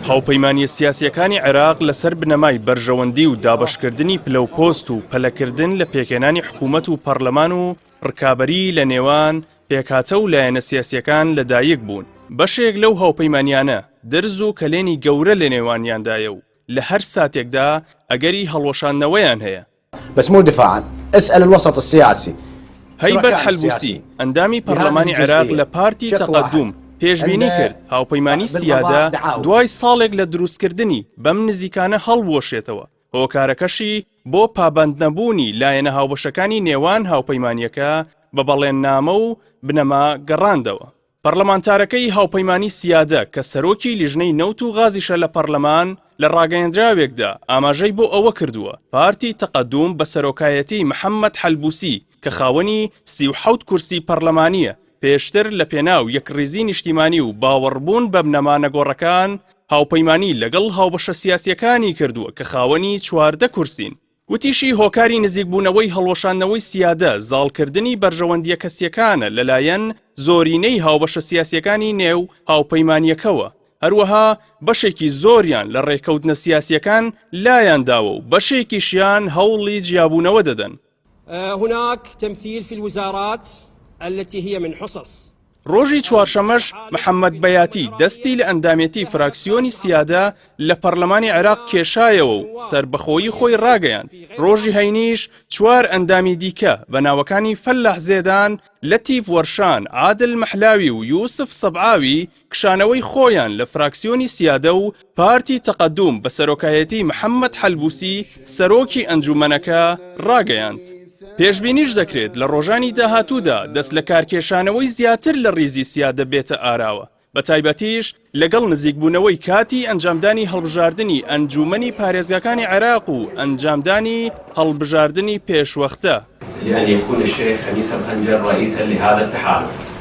هاوپەیمانیە سیاسیەکانی عێراق لەسەر بنەمای بەرژەوەندی و دابەشکردنی پلەپۆست و پەلەکردن لە پێکهێنانی حکوومەت و پەرلەمان و ڕکابەری لە نێوان پێکهاتە و لایەنە سیاسیەکان لەدایک بوون. بەشێک لەو هاوپەیمانیانە دەرز و کەلێنی گەورە لە نێوانیاندایە و لە هەر ساتێکدا ئەگەری هەڵوەشاندنەوەیان هەیە. بس مو دفاعا اسأل الوسط السياسي. هەیبەت حەلبوسی ئەندامی پەرلەمانی عێراق لە پارتی تەقەدوم پێشبینی کرد هاوپەیمانی سیادا دوای ساڵێک لە دروستکردنی بەم نزیکانە هەڵوەشێتەوە. هۆکارەکەشی بۆ پابەندنەبوونی لایەنە هاوبەشەکانی نێوان هاوپەیمانیەکە بە بەڵێننامە و بنەما گەڕاندەوە. پەرلەمانتارەکەی هاوپەیمانی سیادە کە سەرۆکی لیژنەی نەوت و غازیشە لە پەرلەمان لە ڕاگەیەندراوێکدا ئاماژەی بۆ ئەوە کردووە پارتی تەقەدوم بە سەرۆکایەتی محەممەد حەلبوسی کە خاوەنی 37 کورسی پەرلەمانیە پێشتر لە پێناو یەکڕێزی نیشتیمانی و باوەڕبوون بە بنەمانە گۆڕەکان هاوپەیمانی لەگەڵ هاوبەشە سیاسیەکانی کردووە کە خاوەنی 14 کورسین. وتیشی هۆکاری نزیکبوونەوەی هەڵوەشاندنەوەی سیادە زاڵکردنی بەرژەوەندیە کەسیەکانە لەلایەن زۆرینەی هاوبەشە سیاسیەکانی نێو هاوپەیمانیەکەوە. هەروەها بەشێکی زۆریان لە ڕێکەوتنە سیاسیەکان لایانداوە و بەشێکیشیان هەوڵی جیابوونەوە دەدەن. هناك تمثيل في الوزارات التي هي من حصص. ڕۆژی چوارشەمەش محەممەد بەیاتی دەستی لە ئەندامەتی فراکسیۆنی سیادا لە پەرلەمانی عێراق کێشایەوە و سربەخۆیی خۆی ڕاگەیاند. ڕۆژی هەینیش 4 ئەندامی دیکە بە ناوەکانی فەلەح زێدان، لەتیف وەرشان، عادل مەحلاوی و یوسف سەبعاوی کشانەوەی خۆیان لە فراکسیۆنی سیادە و پارتی تەقەدوم بە سەرۆکایەتی محەممەد حەلبوسی سەرۆکی ئەنجومەنەکە ڕاگەیاند. پێشبینیش دەکرێت لە ڕۆژانی داهاتوودا دەست لە کارکێشانەوەی زیاتر لە ڕیزی سیادە بێتە ئاراوە، بە تایبەتیش لەگەڵ نزیکبوونەوەی کاتی ئەنجامدانی هەڵبژاردننی ئەنجومەنی پارێزگاکانی عێراق و ئەنجامدانی هەڵبژاردننی پێشوەختە. يعني يكون الشيخ خميس الخنجر رئيسا لهذا التحالف.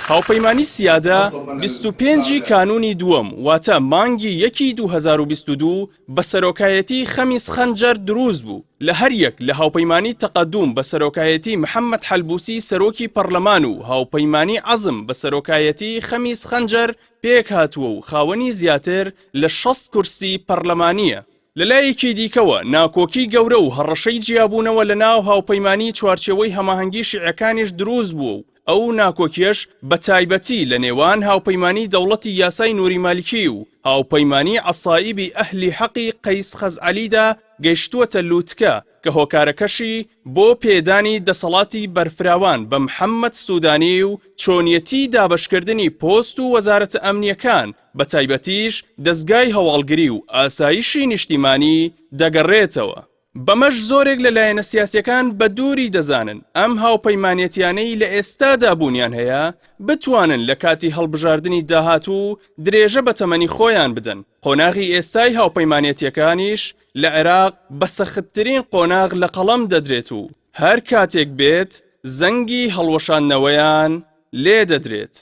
هاوپەیمانی سیادا 25 کانونی دووەم واتە مانگی 1 2022 بە سەرۆکایەتی خەمیس خەنجەر دروست بوو. لە هەر یەک لە هاوپەیمانی تەقەدوم بە سەرۆکایەتی محەممەد حەلبوسی سەرۆکی پەرلەمان و هاوپەیمانی عەزم بە سەرۆکایەتی خەمیس خەنجەر پێک هاتووە و خاوەنی زیاتر لە 60 کورسی پەرلەمانیە. لەلایەکی دیکەوە ناکۆکی گەورە و هەڕەشەی جیابوونەوە لە ناو هاوپەیمانی چوارچێوەی هەماهەنگی شیعەکانیش دروست بووە و ئەو ناکۆکیەش بە تایبەتی لە نێوان هاوپەیمانی دەوڵەتی یاسای نووری مالیکی و هاوپەیمانی عەسایبی ئەهلی حەقی قەیس خەزعەلیدا گەیشتووەتە لووتکە کە هۆکارەکەشی بۆ پێدانی دەسەڵاتی بەرفراوان بە محەممەد سوودانی و چۆنیەتی دابەشکردنی پۆست و وەزارەتە ئەمنیەکان بە تایبەتیش دەستگای هەواڵگری و ئاسایشی نیشتیمانی دەگەڕێتەوە. بەمەش زۆرێک لە لایەنە سیاسیەکان بە دووری دەزانن ئەم هاوپەیمانێتیانەی لە ئێستادا بوونیان هەیە بتوانن لە کاتی هەڵبژاردننی داهاتوو درێژە بە تەمەنی خۆیان بدەن. قۆناغی ئێستای هاوپەیمانێتیەکانیش لە عێراق بە سەختترین قۆناغ لە قەڵەم دەدرێت و هەر کاتێک بێت زەنگی هەڵوەشاندنەوەیان لێ دەدرێت.